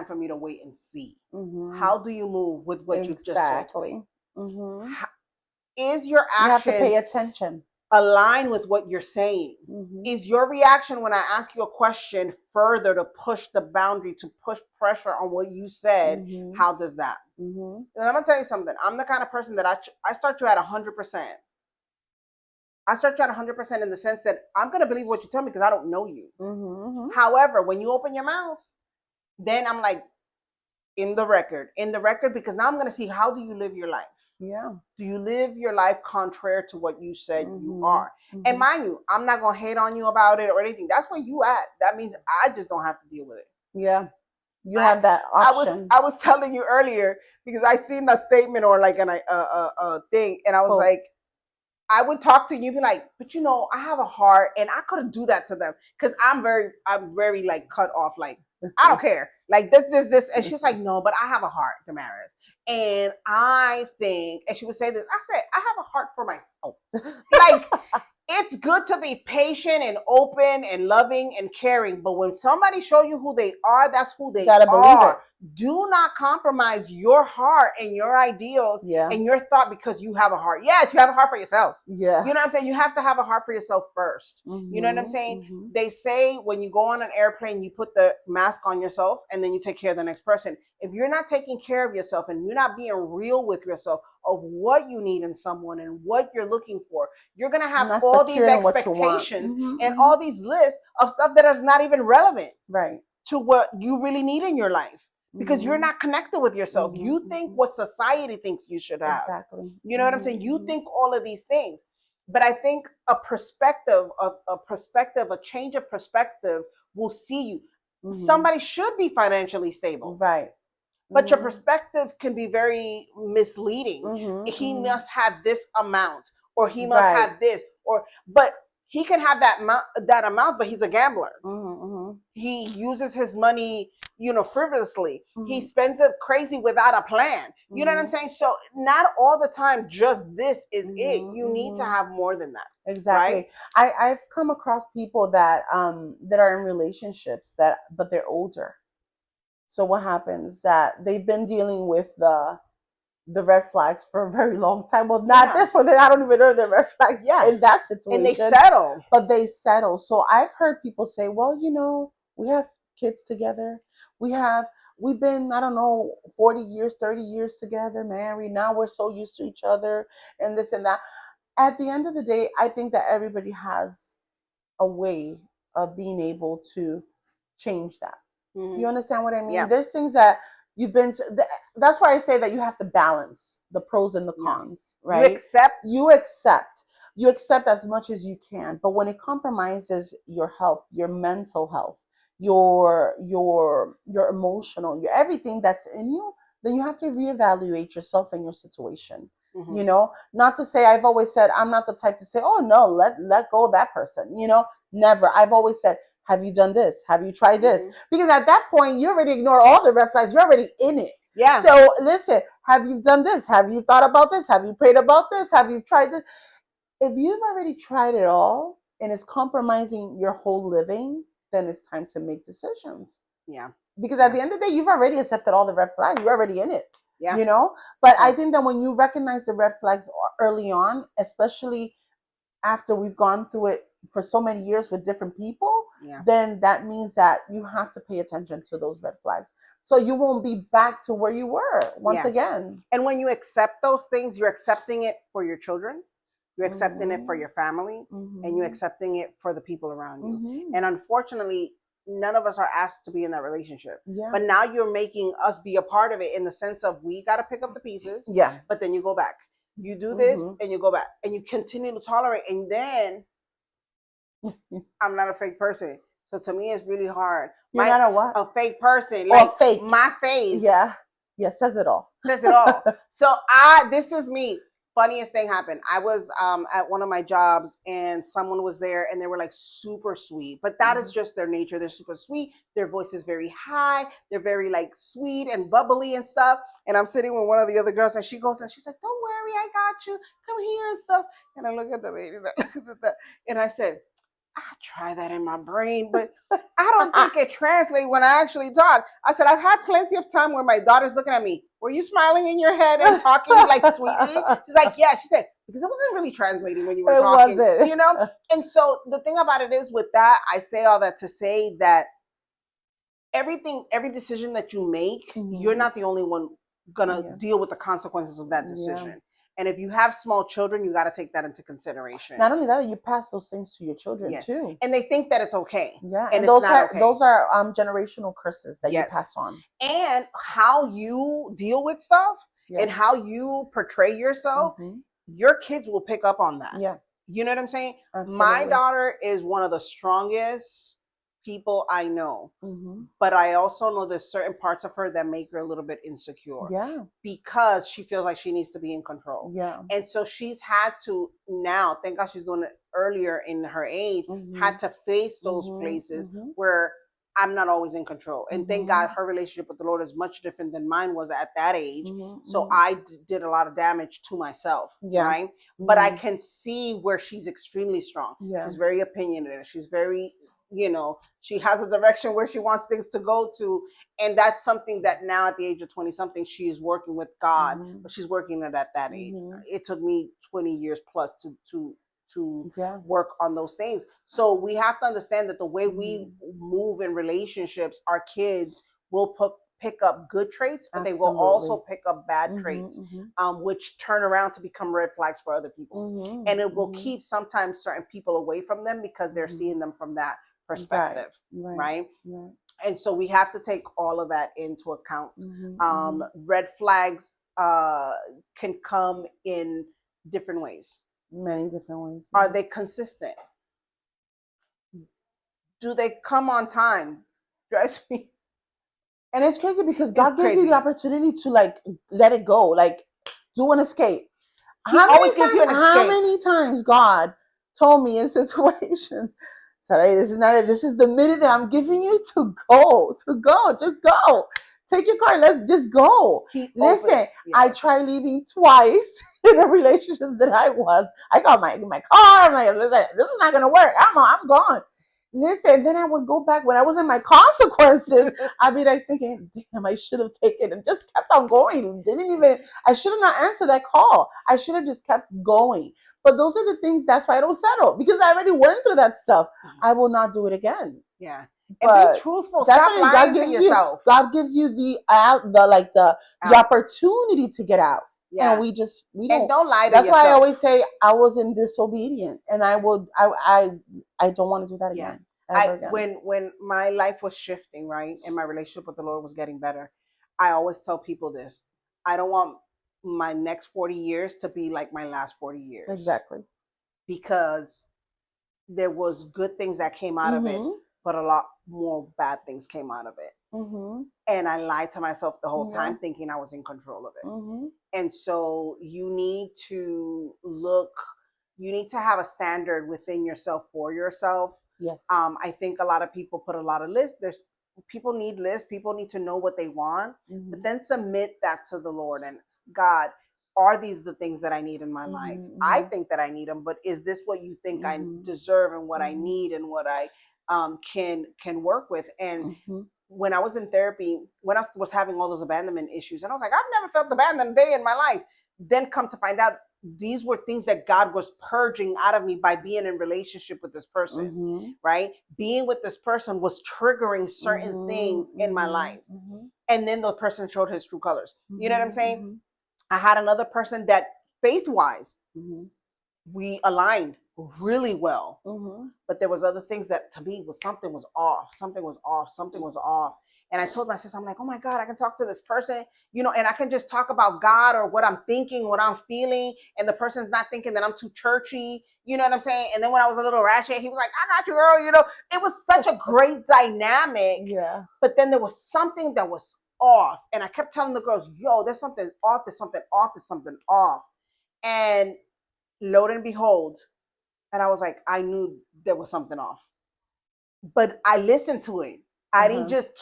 time for me to wait and see. How do you move with what you've just told me? Is your You have to pay actions attention. align with what you're saying? Is your reaction when I ask you a question further to push the boundary, to push pressure on what you said? How does that? And I'm gonna tell you something. I'm the kind of person that I start you at 100%. I start you at 100% in the sense that I'm gonna believe what you tell me because I don't know you. However, when you open your mouth, then I'm like, in the record, because now I'm gonna see, how do you live your life? Yeah. Do you live your life contrary to what you said you are? And mind you, I'm not gonna hate on you about it or anything. That's where you at. That means I just don't have to deal with it. Yeah. You have that option. I was telling you earlier because I seen a statement or like a thing, and I was like, I would talk to you, you'd be like, but you know, I have a heart, and I couldn't do that to them because I'm very like cut off. Like, I don't care. Like this. And she's like, no, but I have a heart, Damaris. And I think, and she would say this, I said, I have a heart for myself. Like, it's good to be patient and open and loving and caring. But when somebody show you who they are, that's who they gotta believe it. Do not compromise your heart and your ideals and your thought because you have a heart. Yes, you have a heart for yourself. Yeah. You know what I'm saying? You have to have a heart for yourself first. You know what I'm saying? They say when you go on an airplane, you put the mask on yourself and then you take care of the next person. If you're not taking care of yourself and you're not being real with yourself of what you need in someone and what you're looking for, you're going to have all these expectations and all these lists of stuff that is not even relevant to what you really need in your life. Because you're not connected with yourself. You think what society thinks you should have. Exactly. You know what I'm saying? You think all of these things. But I think a change of perspective will see you. Somebody should be financially stable. Right. But your perspective can be very misleading. He must have this amount, or he must have this, but he can have that amount, but he's a gambler. He uses his money, frivolously. He spends it crazy without a plan. You know what I'm saying? So not all the time, just this is it. You need to have more than that. Exactly. Right? I've come across people that that are in relationships but they're older. So what happens that they've been dealing with the red flags for a very long time. Well, not this point. I don't even know the red flags in that situation. And they settle. But they settle. So I've heard people say, well, we have kids together. We've been, I don't know, 40 years, 30 years together, married. Now we're so used to each other and this and that. At the end of the day, I think that everybody has a way of being able to change that. You understand what I mean? There's things that you've been that's why I say that you have to balance the pros and the cons, right? You accept as much as you can, but when it compromises your health, your mental health, your emotional, your everything that's in you, then you have to reevaluate yourself and your situation. Not to say, I've always said, I'm not the type to say, oh no, let go of that person. Never. I've always said, have you done this? Have you tried this? Because at that point, you already ignore all the red flags. You're already in it. Yeah. So listen, have you done this? Have you thought about this? Have you prayed about this? Have you tried this? If you've already tried it all and it's compromising your whole living, then it's time to make decisions. Yeah. Because at the end of the day, you've already accepted all the red flags. You're already in it. Yeah. But I think that when you recognize the red flags early on, especially after we've gone through it for so many years with different people, then that means that you have to pay attention to those red flags. So you won't be back to where you were once again. And when you accept those things, you're accepting it for your children, you're accepting it for your family, and you're accepting it for the people around you. And unfortunately, none of us are asked to be in that relationship. But now you're making us be a part of it in the sense of, we got to pick up the pieces, but then you go back. You do this and you go back and you continue to tolerate. And then I'm not a fake person. So to me, it's really hard. You're not a what? A fake person. Like fake. My face. Yeah. Yeah. Says it all. Says it all. So this is me. Funniest thing happened. I was at one of my jobs and someone was there and they were like super sweet, but that is just their nature. They're super sweet. Their voice is very high. They're very like sweet and bubbly and stuff. And I'm sitting with one of the other girls and she goes and she's like, don't worry, I got you. Come here and stuff. And I look at the baby and I said, I try that in my brain, but I don't think it translates when I actually talk. I said, I've had plenty of time where my daughter's looking at me. Were you smiling in your head and talking like sweetly? She's like, yeah. She said, because it wasn't really translating when you were It talking, wasn't. And so the thing about it is with that, I say all that to say that every decision that you make, you're not the only one gonna deal with the consequences of that decision. And if you have small children, you got to take that into consideration. Not only that, you pass those things to your children too, and they think that it's okay. Yeah, and those it's not okay. Those are generational curses that you pass on. And how you deal with stuff and how you portray yourself, your kids will pick up on that. Yeah, you know what I'm saying. Absolutely. My daughter is one of the strongest people I know, but I also know there's certain parts of her that make her a little bit insecure. Yeah, because she feels like she needs to be in control. Yeah, and so she's had to now. Thank God she's doing it earlier in her age. Had to face those places where I'm not always in control. And thank God her relationship with the Lord is much different than mine was at that age. So I did a lot of damage to myself, right? But I can see where she's extremely strong. She's very opinionated. She's very, she has a direction where she wants things to go to. And that's something that now at the age of 20 something, she is working with God, but she's working it at that age. It took me 20 years plus to work on those things. So we have to understand that the way we move in relationships, our kids will pick up good traits, but they will also pick up bad traits, which turn around to become red flags for other people. And it will keep sometimes certain people away from them because they're seeing them from that perspective, right? And so we have to take all of that into account. Red flags can come in different ways. Many different ways. Are they consistent? Do they come on time? Drives me. And it's crazy because God gives you the opportunity to let it go, do an escape. He always gives you an escape. How many times God told me in situations, Sarai, this is not it. This is the minute that I'm giving you to go. Just go. Take your car. Let's just go. Listen, I tried leaving twice in a relationship that I was. I got my car. I'm like, listen, this is not going to work. I'm gone. Listen, then I would go back when I was in my consequences. I'd be thinking, damn, I should have taken and just kept on going. I should have not answered that call. I should have just kept going. But those are the things, that's why I don't settle, because I already went through that stuff. I will not do it again. Yeah. And be truthful. Stop lying to yourself. God gives you the opportunity to get out. Yeah. And we don't. And don't lie to yourself. That's why I always say I was disobedient, and I don't want to do that again. When my life was shifting, right, and my relationship with the Lord was getting better, I always tell people this: I don't want my next 40 years to be like my last 40 years. Exactly. Because there was good things that came out of it, but a lot more bad things came out of it. And I lied to myself the whole time thinking I was in control of it. And so you need to have a standard within yourself for yourself. Yes. I think a lot of people put a lot of lists. People need lists. People need to know what they want, but then submit that to the Lord and God. Are these the things that I need in my life? I think that I need them, but is this what you think I deserve and what I need and what I can work with? And when I was in therapy, when I was having all those abandonment issues, and I was like, I've never felt abandoned a day in my life. Then come to find out, these were things that God was purging out of me by being in relationship with this person, right? Being with this person was triggering certain things in my life. And then the person showed his true colors. You know what I'm saying? I had another person that faith-wise, we aligned really well. But there was other things that to me something was off. And I told my sister, I'm like, oh my God, I can talk to this person, and I can just talk about God or what I'm thinking, what I'm feeling. And the person's not thinking that I'm too churchy. You know what I'm saying? And then when I was a little ratchet, he was like, I got you, girl. It was such a great dynamic. Yeah. But then there was something that was off. And I kept telling the girls, yo, there's something off. There's something off. There's something off. And lo and behold, and I was like, I knew there was something off. But I listened to it. I didn't just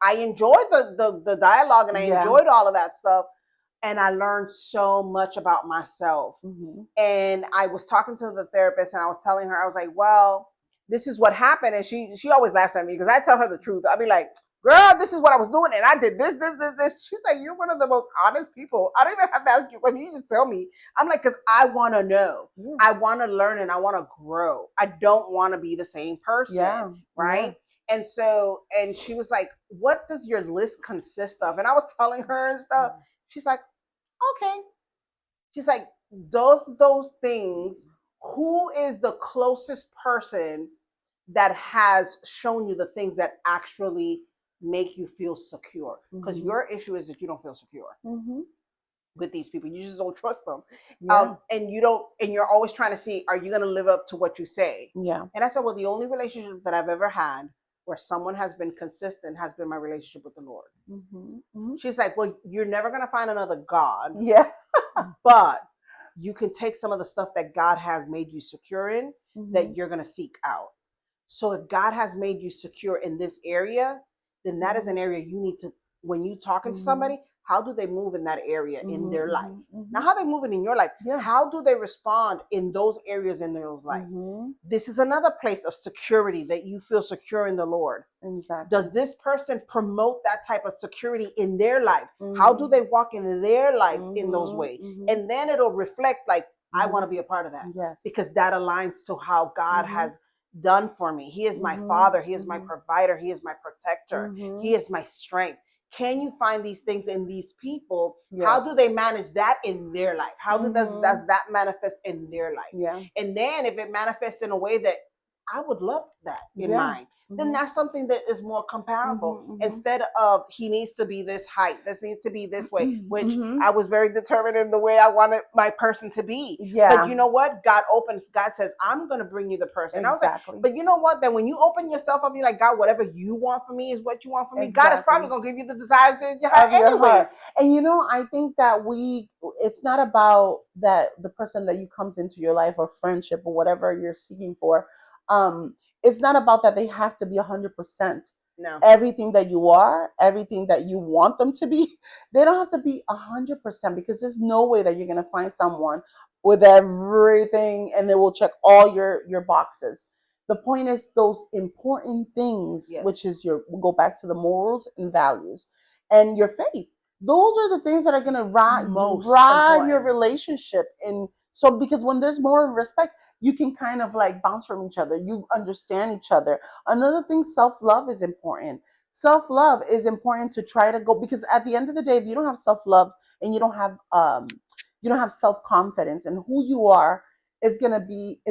I enjoyed the dialogue and I enjoyed all of that stuff. And I learned so much about myself. And I was talking to the therapist and I was telling her, I was like, well, this is what happened. And she always laughs at me because I tell her the truth. I'll be like, girl, this is what I was doing, and I did this. She's like, you're one of the most honest people. I don't even have to ask you, but you just tell me. I'm like, because I want to know. Yeah. I want to learn and I want to grow. I don't want to be the same person, right? Yeah. And so, and she was like, what does your list consist of? And I was telling her and stuff. She's like, okay. She's like, those things. Who is the closest person that has shown you the things that actually make you feel secure? Because your issue is that you don't feel secure with these people. You just don't trust them. And you don't, and you're always trying to see, are you going to live up to what you say? Yeah. And I said, well, the only relationship that I've ever had where someone has been consistent has been my relationship with the Lord. She's like, well, you're never going to find another God. Yeah. But you can take some of the stuff that God has made you secure in that you're going to seek out. So if God has made you secure in this area, then that is an area you need to, when you talking to somebody, how do they move in that area in their life? Not how they move it in your life. Yeah. How do they respond in those areas in their life? This is another place of security that you feel secure in the Lord. Exactly. Does this person promote that type of security in their life? How do they walk in their life in those ways? And then it'll reflect like, I want to be a part of that. Yes. Because that aligns to how God has done for me. He is my father. He is my provider. He is my protector. He is my strength. Can you find these things in these people? Yes. How do they manage that in their life? How does that manifest in their life? Yeah. And then if it manifests in a way that I would love that in mine, then that's something that is more comparable. Instead of he needs to be this height, this needs to be this way, which I was very determined in the way I wanted my person to be. Yeah. But you know what? God says, I'm going to bring you the person. Exactly. I was like, but you know what? Then when you open yourself up, you're like, God, whatever you want for me is what you want for me. Exactly. God is probably going to give you the desires in your heart anyways. And you know, I think that it's not about that the person that you comes into your life or friendship or whatever you're seeking for. It's not about that they have to be 100%. No. Everything that you are, everything that you want them to be, they don't have to be 100% because there's no way that you're going to find someone with everything and they will check all your boxes. The point is those important things, which is we'll go back to the morals and values and your faith. Those are the things that are going to drive your relationship. And so, because when there's more respect, you can kind of like bounce from each other. You understand each other. Another thing, self-love is important. Self-love is important to try to go, because at the end of the day, if you don't have self-love and you don't have self-confidence in who you are, it's gonna be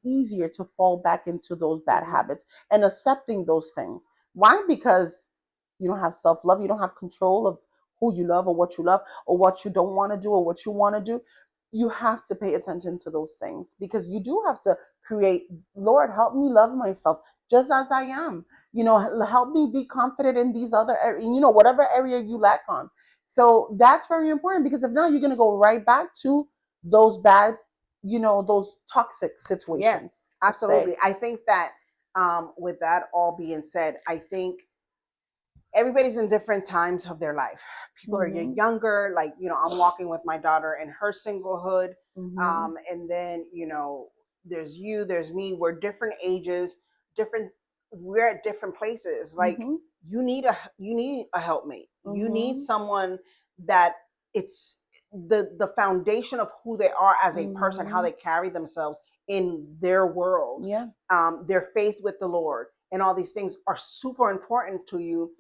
easier to fall back into those bad habits and accepting those things. Why? Because you don't have self-love. You don't have control of who you love or what you love or what you don't want to do or what you want to do. You have to pay attention to those things because you do have to create, Lord, help me love myself just as I am. You know, help me be confident in these other areas, whatever area you lack on. So that's very important because if not, you're going to go right back to those bad, those toxic situations. Yes, absolutely. I think that with that all being said, I think everybody's in different times of their life. People are younger, like, I'm walking with my daughter in her singlehood. And then, there's you, there's me. We're different ages, we're at different places. Like you need a helpmate. You need someone that it's the foundation of who they are as a person, how they carry themselves in their world. Yeah. Their faith with the Lord. And all these things are super important to you,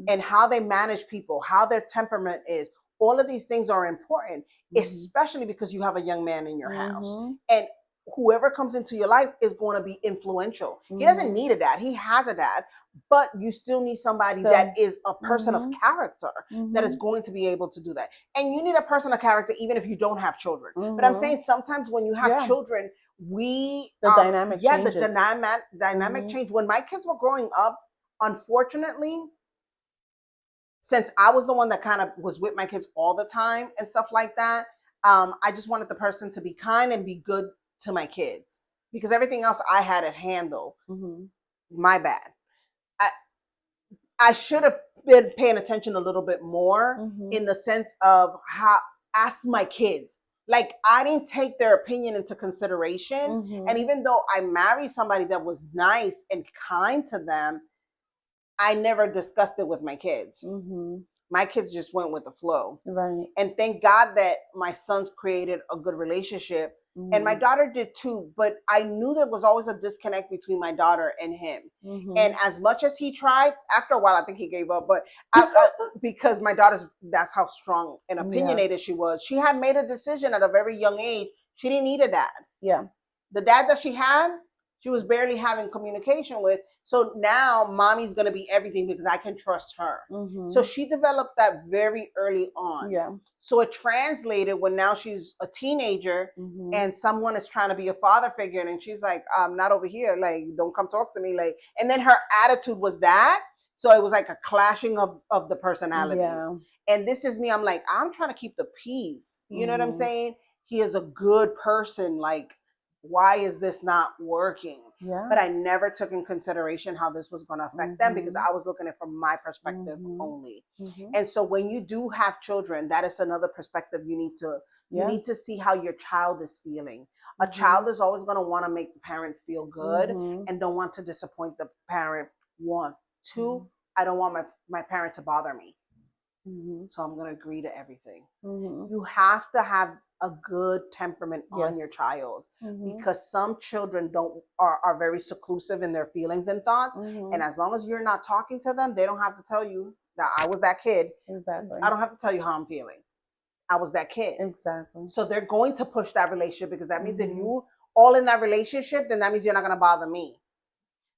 and how they manage people, how their temperament is. All of these things are important, especially because you have a young man in your house. And whoever comes into your life is going to be influential. He doesn't need a dad. He has a dad, but you still need somebody that is a person of character that is going to be able to do that. And you need a person of character even if you don't have children. But I'm saying sometimes when you have children, the dynamic changes. The dynamic change. When my kids were growing up, unfortunately, since I was the one that kind of was with my kids all the time and stuff like that, I just wanted the person to be kind and be good to my kids because everything else I had it handle. My bad. I should have been paying attention a little bit more in the sense of how ask my kids, Like, I didn't take their opinion into consideration. And even though I married somebody that was nice and kind to them, I never discussed it with my kids. My kids just went with the flow. Right. And thank God that my sons created a good relationship. And my daughter did too. But I knew there was always a disconnect between my daughter and him. And as much as he tried, after a while, I think he gave up. But because my daughter's, that's how strong and opinionated she was. She had made a decision at a very young age. She didn't need a dad. Yeah. The dad that she had, she was barely having communication with. So now mommy's going to be everything because I can trust her. So she developed that very early on. Yeah. So it translated when now she's a teenager and someone is trying to be a father figure and she's like, not over here. Like, don't come talk to me. Like, and then her attitude was that. So it was like a clashing of the personalities. Yeah. And this is me. I'm like, I'm trying to keep the peace. You know what I'm saying? He is a good person. Like, why is this not working? Yeah. But I never took in consideration how this was going to affect them because I was looking at it from my perspective only. And so when you do have children, that is another perspective you need to you need to see how your child is feeling. A child is always going to want to make the parent feel good and don't want to disappoint the parent. One. Two, I don't want my parent to bother me. So I'm going to agree to everything. You have to have a good temperament on your child because some children are very seclusive in their feelings and thoughts. And as long as you're not talking to them, they don't have to tell you that I was that kid. Exactly. I don't have to tell you how I'm feeling. I was that kid. Exactly. So they're going to push that relationship because that means if you all in that relationship, then that means you're not going to bother me.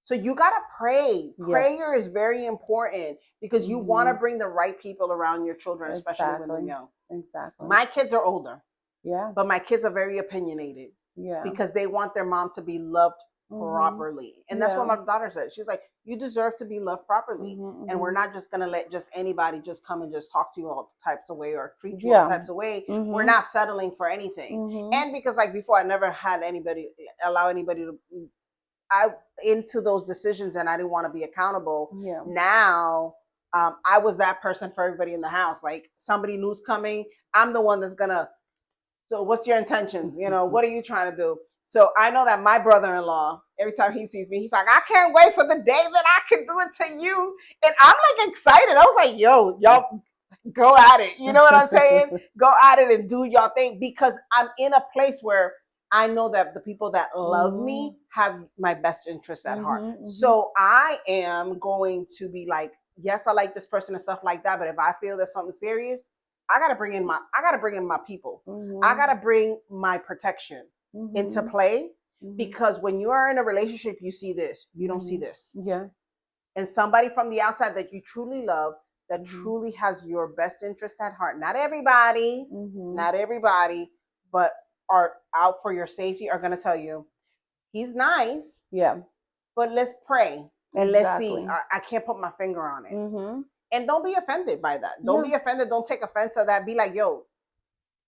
So you got to pray. Yes. Prayer is very important because you want to bring the right people around your children, especially when they're young. Exactly. My kids are older. Yeah. But my kids are very opinionated. Yeah. Because they want their mom to be loved properly. And that's what my daughter said. She's like, you deserve to be loved properly. And we're not just going to let just anybody just come and just talk to you all types of way or treat you all types of way. We're not settling for anything. And because like before, I never had allow anybody to into those decisions and I didn't want to be accountable. Yeah. Now, I was that person for everybody in the house. Like somebody new's coming, I'm the one that's going to, so what's your intentions? You know, what are you trying to do? So I know that my brother-in-law, every time he sees me, he's like, I can't wait for the day that I can do it to you. And I'm like excited. I was like, yo, y'all go at it. You know what I'm saying? Go at it and do y'all thing because I'm in a place where I know that the people that love me have my best interest at heart. So I am going to be like, yes, I like this person and stuff like that. But if I feel there's something serious, I gotta bring in my people. I gotta bring my protection into play because when you are in a relationship, you see this, you don't see this. Yeah. And somebody from the outside that you truly love, that truly has your best interest at heart. Not everybody, but are out for your safety are gonna tell you, he's nice. Yeah. But let's pray and let's see. I can't put my finger on it. And don't be offended by that. Don't be offended. Don't take offense to that. Be like, yo,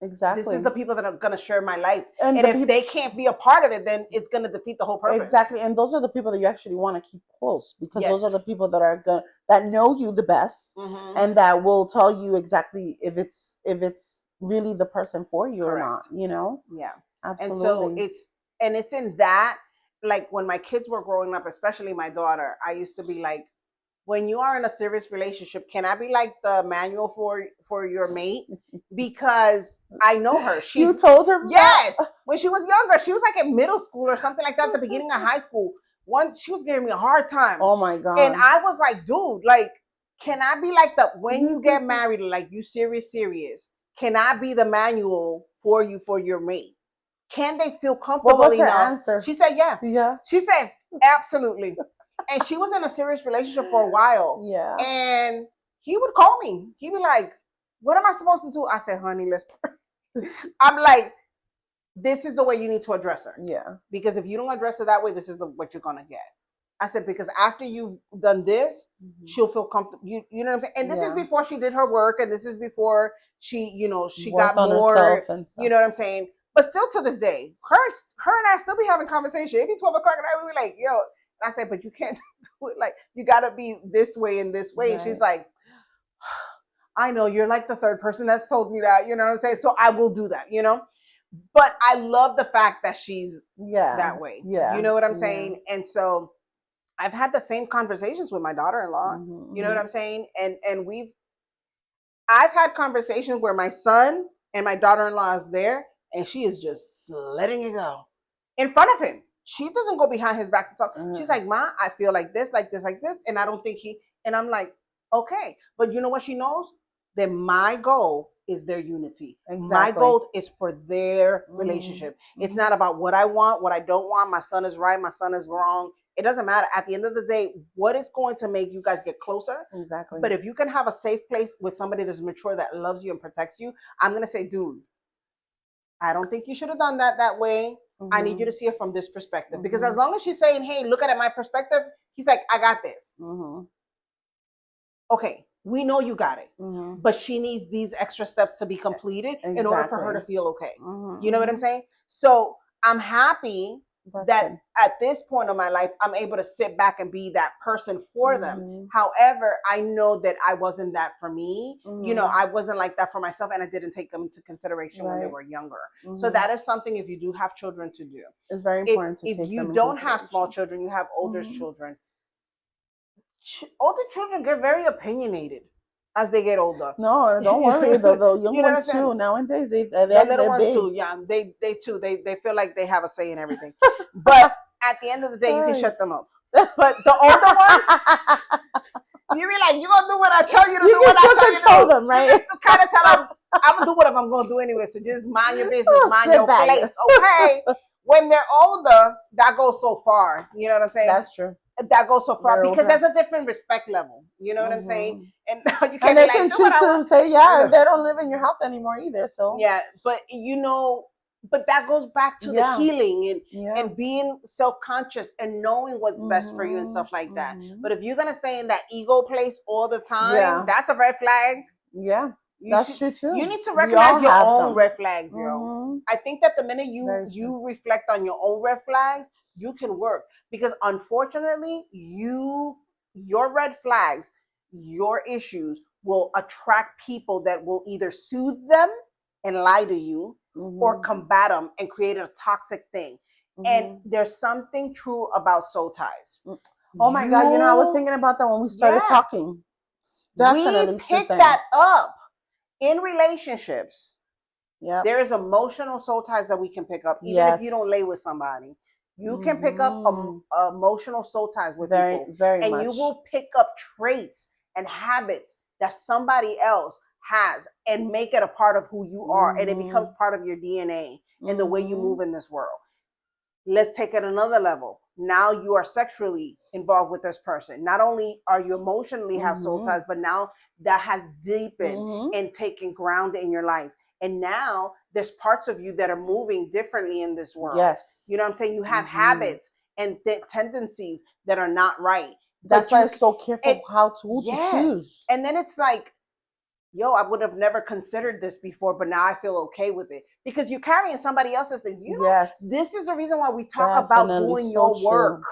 exactly. This is the people that are going to share my life. And if they can't be a part of it, then it's going to defeat the whole purpose. Exactly. And those are the people that you actually want to keep close because those are the people that are that know you the best and that will tell you exactly if it's really the person for you or not, you know? Yeah. Absolutely. And so it's in that, like when my kids were growing up, especially my daughter, I used to be like, when you are in a serious relationship, can I be like the manual for your mate? Because I know her. You told her? Yes. When she was younger, she was like in middle school or something like that at the beginning of high school. Once she was giving me a hard time. Oh my God. And I was like, dude, like, can I be like when you get married, like you serious, can I be the manual for you for your mate? Can they feel comfortable enough? What was her enough? answer? She said, yeah. Yeah. She said, absolutely. And she was in a serious relationship for a while. Yeah. And he would call me. He'd be like, what am I supposed to do? I said, honey, let's pray. I'm like, this is the way you need to address her. Yeah. Because if you don't address her that way, this is what you're going to get. I said, because after you've done this, she'll feel comfortable. You know what I'm saying? And this is before she did her work. And this is before she worked got more, and stuff. You know what I'm saying? But still to this day, her and I still be having conversation. It'd be 12 o'clock and I would be like, yo. And I said, but you can't do it like, you got to be this way and this way. Right. She's like, I know you're like the third person that's told me that, you know what I'm saying? So I will do that, you know? but I love the fact that she's Yeah. that way. Yeah. You know what I'm Yeah. saying? And so I've had the same conversations with my daughter-in-law. You know what I'm saying? And I've had conversations where my son and my daughter-in-law is there, and she is just letting it go in front of him. She doesn't go behind his back to talk. She's like, "Ma, I feel like this, like this, like this," and I don't think he. And I'm like, "Okay," but you know what she knows? That my goal is their unity. Exactly. My goal is for their relationship. It's not about what I want, what I don't want. My son is right, my son is wrong. It doesn't matter. At the end of the day, what is going to make you guys get closer? Exactly. But if you can have a safe place with somebody that's mature, that loves you and protects you, I'm going to say, dude, I don't think you should have done that way. I need you to see it from this perspective. Because as long as she's saying, hey, look at it my perspective, he's like, I got this. Okay, we know you got it. But she needs these extra steps to be completed in order for her to feel okay. You know what I'm saying? So I'm happy that at this point of my life, I'm able to sit back and be that person for them. However, I know that I wasn't that for me. You know, I wasn't like that for myself, and I didn't take them into consideration when they were younger. So that is something, if you do have children, to do. It's very important to take them if you don't have small children, you have older children. Older children get very opinionated as they get older. No, don't worry. The young ones too. Nowadays, the little ones big. Too. Yeah, they feel like they have a say in everything. But at the end of the day, you can shut them up. But the older ones, you be like, you gonna do what I tell you to do. What I tell you to do. Them, right? You kind of tell them, I'm gonna do what I'm gonna do anyway. So just mind your business, mind your place, okay? When they're older, that goes so far. You know what I'm saying? That's true. That goes so far because there's a different respect level. You know what I'm saying? And now you can't. And they can choose to say, yeah, they don't live in your house anymore either. So yeah, but you know, but that goes back to the healing and being self-conscious and knowing what's best for you and stuff like that. But if you're gonna stay in that ego place all the time, that's a red flag. Yeah. That's true too. You need to recognize your own red flags, yo. I think that the minute you reflect on your own red flags, you can work. Because unfortunately, your red flags, your issues will attract people that will either soothe them and lie to you or combat them and create a toxic thing. And there's something true about soul ties. Oh my God, you know, I was thinking about that when we started talking. Definitely. We picked that up. In relationships, there is emotional soul ties that we can pick up, even if you don't lay with somebody. You can pick up emotional soul ties with people, and you will pick up traits and habits that somebody else has and make it a part of who you are, and it becomes part of your DNA and the way you move in this world. Let's take it another level. Now you are sexually involved with this person. Not only are you emotionally have soul ties, but now that has deepened and taken ground in your life. And now there's parts of you that are moving differently in this world. Yes. You know what I'm saying? You have habits and tendencies that are not right. That's why it's so careful who to choose. And then it's like, yo, I would have never considered this before, but now I feel okay with it. Because you're carrying somebody else's thing. You know, this is the reason why we talk about doing your work.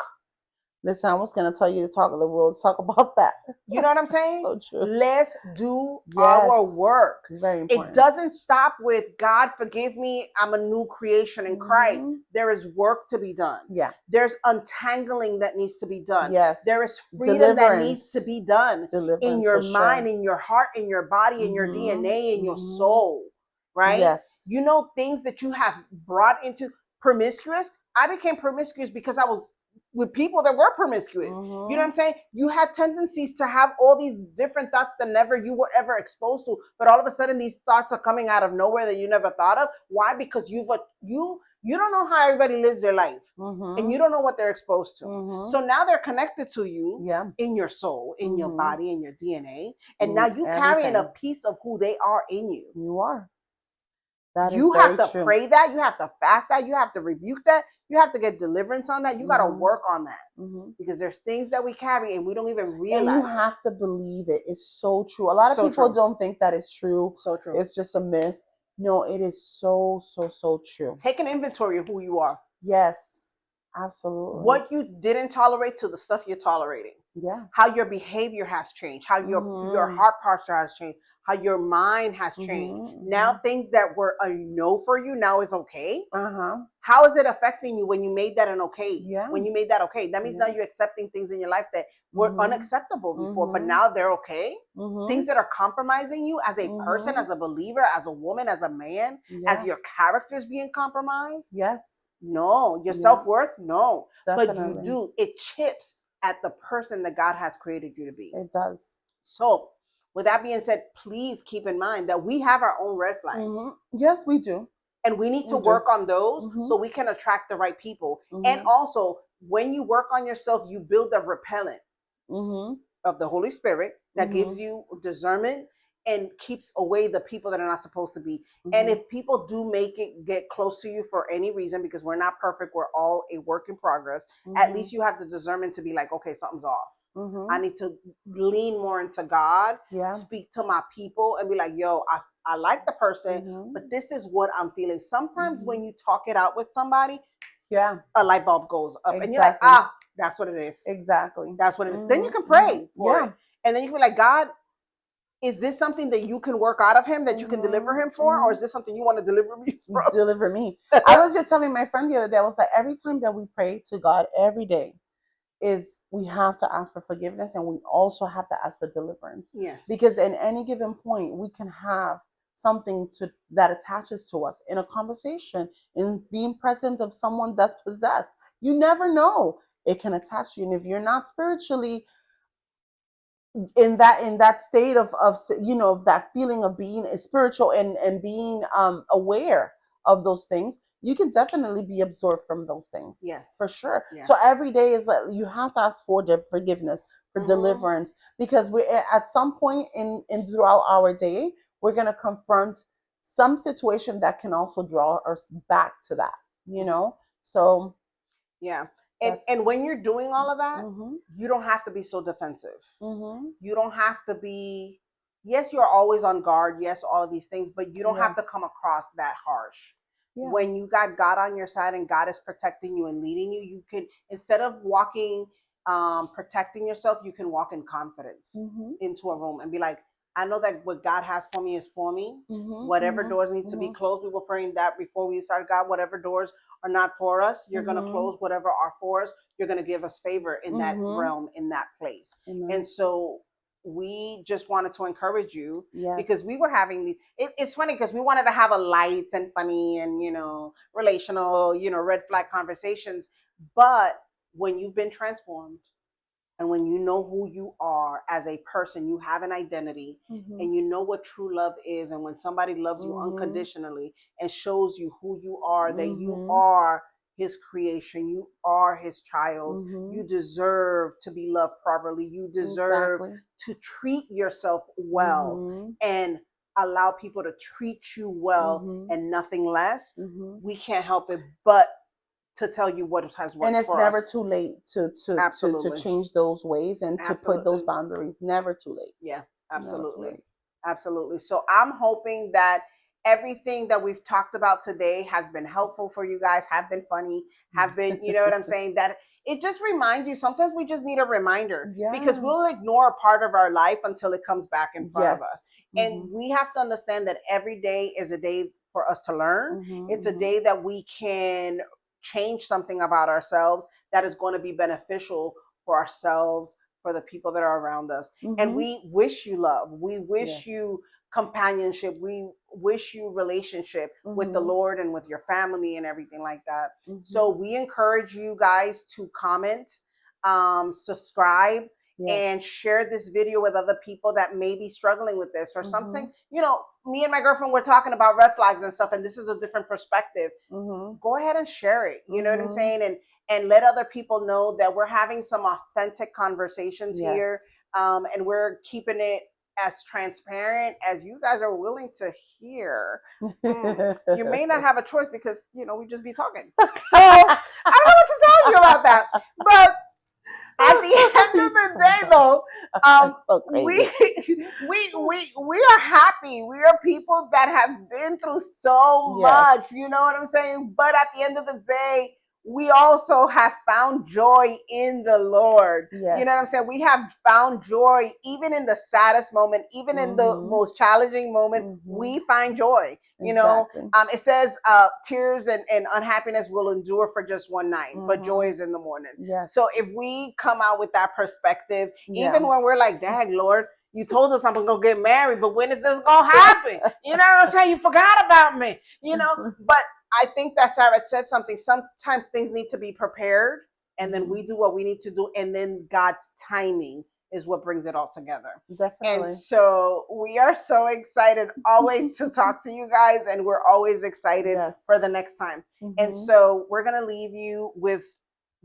Listen, I was going to tell you to talk of the world. Let's talk about that. You know what I'm saying? So true. Let's do our work. It's very important. It doesn't stop with, God, forgive me, I'm a new creation in Christ. There is work to be done. Yeah. There's untangling that needs to be done. Yes. There is freedom that needs to be done in your mind, in your heart, in your body, in your DNA, in your soul. Right? Yes. You know, things that you have brought into promiscuous. I became promiscuous because I was with people that were promiscuous. You know what I'm saying? You had tendencies to have all these different thoughts that never you were ever exposed to, but all of a sudden these thoughts are coming out of nowhere that you never thought of. Why? Because you don't know how everybody lives their life, and you don't know what they're exposed to. So now they're connected to you in your soul, in your body, in your DNA, and now you carrying a piece of who they are in you. You are. You have to pray that. You have to fast that. You have to rebuke that. You have to get deliverance on that. You got to work on that because there's things that we carry and we don't even realize. And you have to believe it. It's so true. A lot of people don't think that is true. So true. It's just a myth. No, it is so true. Take an inventory of who you are. Yes, absolutely. What you didn't tolerate to the stuff you're tolerating. Yeah. how your behavior has changed, how your Mhm. heart posture has changed, how your mind has changed. Mhm. Now Mhm. things that were a no for you now is okay. Uh-huh. How is it affecting you when you made that an okay? Yeah. When you made that okay, that means now Yeah. you're accepting things in your life that were Mhm. unacceptable before, but Mhm. now they're okay. Things Mhm. that are compromising you as a person, Mhm. as a believer, as a woman, as a man, as Yeah. your character is being compromised. Yes. No, your Yeah. self-worth, no. But you Definitely. do, it chips at the person that God has created you to be. It does. So, with that being said, please keep in mind that we have our own red flags. Yes, we do. And we need to We do. work on those Mhm. so we can attract the right people. And Mhm. also, when you work on yourself, you build a repellent Mhm. of the Holy Spirit that gives Mhm. you discernment and keeps away the people that are not supposed to be. And Mhm. if people do make it get close to you for any reason, because we're not perfect, we're all a work in progress, at Mhm. least you have the discernment to be like, okay, something's off. I Mhm. need to lean more into God, Yeah. speak to my people, and be like, yo, I like the person, but Mhm. this is what I'm feeling. Sometimes when Mhm. you talk it out with somebody, Yeah. a light bulb goes up, and you're like, Exactly. that's what it is. Exactly. That's what it is. Then you Mhm. can Mhm. pray for it. Yeah. And then you can be like, God, is this something that you can work out of him, that you can deliver Mhm. him for? Or is Mhm. this something you want to deliver me Deliver me. I from? was just telling my friend the other day, I was like, every time that we pray to God every day, is we have to ask for forgiveness and we also have to ask for deliverance, Yes. because in any given point we can have something to that attaches to us in a conversation, in being present of someone that's possessed. You never know, it can attach you, and if you're not spiritually in that state of of that feeling of being spiritual and being aware of those things, you can definitely be absorbed from those things, Yes. for sure. Yeah. So every day is like you have to ask for forgiveness, for Mm-hmm. deliverance, because we at some point in throughout our day we're going to confront some situation that can also draw us back to that, so Yeah. that's And when you're doing all of that, mhm you don't have to be so defensive. mhm You don't have to be, yes, you're always on guard, yes, all of these things, but you don't yeah have to come across that harsh. yeah When you got God on your side and God is protecting you and leading you, you can, instead of walking protecting yourself, you can walk in confidence mhm into a room and be like, I know that what God has for me is for me. mhm Whatever mhm doors need to be mhm closed, we were praying that before we started. God, whatever doors are not for us, you're going to mhm close. Whatever are for us, you're going to give us favor in that mhm realm, in that place. And Amen. so we just wanted to encourage you because we Yes. were having these. It's funny because we wanted to have a light and funny and relational, red flag conversations. But when you've been transformed and when you know who you are as a person, you have an identity Mhm. and you know what true love is. And when somebody loves you Mhm. unconditionally and shows you who you are, that you Mhm. are his creation, you are his child, you Mhm. deserve to be loved properly, you deserve Exactly. to treat yourself well Mhm. and allow people to treat you well Mhm. and nothing less. Mhm. We can't help it but to tell you what has And worked it's for never us. too late to Absolutely. change those ways and to put those Absolutely. boundaries. Never too late. Yeah, Never too absolutely. late. Absolutely. So I'm hoping that everything that we've talked about today has been helpful for you guys, have been funny, have been, you know what I'm saying? That it just reminds you. Sometimes we just need a reminder because Yeah. we'll ignore a part of our life until it comes back in front of us. Yes. And Mhm. we have to understand that every day is a day for us to learn. Mhm. It's a Mhm. day that we can change something about ourselves that is going to be beneficial for ourselves, for the people that are around us. And Mhm. we wish you love. We wish Yes. you companionship. We wish you relationship with the Mhm. Lord and with your family and everything like that. So Mhm. we encourage you guys to comment, subscribe, and Yes. share this video with other people that may be struggling with this or something. Mhm. Me and my girlfriend were talking about red flags and stuff, and this is a different perspective. Mhm. Go ahead and share it. You know what I'm Mhm. saying? And let other people know that we're having some authentic conversations here, Yes. and we're keeping it as transparent as you guys are willing to hear. You may not have a choice because we just be talking. So I don't know what to tell you about that, but at the end of the day, though, It's so we crazy. we are happy. We are people that have been through so much. Yes. You know what I'm saying? But at the end of the day, we also have found joy in the Lord. Yes. You know what I'm saying? We have found joy even in the saddest moment, even in the most challenging moment. We find joy. You know, it says tears and unhappiness will endure for just one night, but joy is in the morning. Yes. So if we come out with that perspective, even when we're like, dang, Lord, you told us I'm gonna go get married, but when is this gonna happen? You know what I'm saying? You forgot about me, you know? But I think that Sarah said something. Sometimes things need to be prepared, and then we do what we need to do, and then God's timing is what brings it all together. Definitely. And so we are so excited always to talk to you guys, and we're always excited for the next time. And so we're gonna leave you with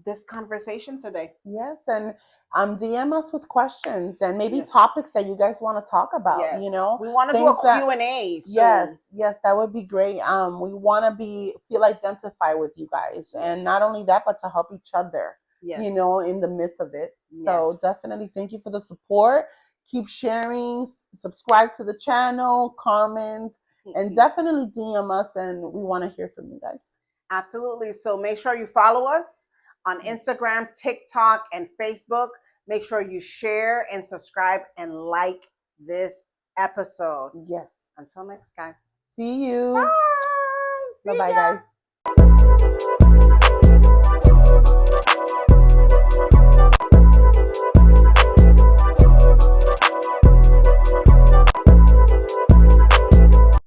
this conversation today. Yes, and DM us with questions and maybe topics that you guys want to talk about. You know, we want to do a Q&A soon. Yes, that would be great. We want to feel identified with you guys, and not only that, but to help each other. You know, in the midst of it. So definitely, thank you for the support. Keep sharing, subscribe to the channel, comment, and definitely DM us, and we want to hear from you guys. Absolutely. So make sure you follow us on Instagram, TikTok, and Facebook. Make sure you share and subscribe and like this episode. Yes. Until next time. See you. Bye. Bye-bye, guys.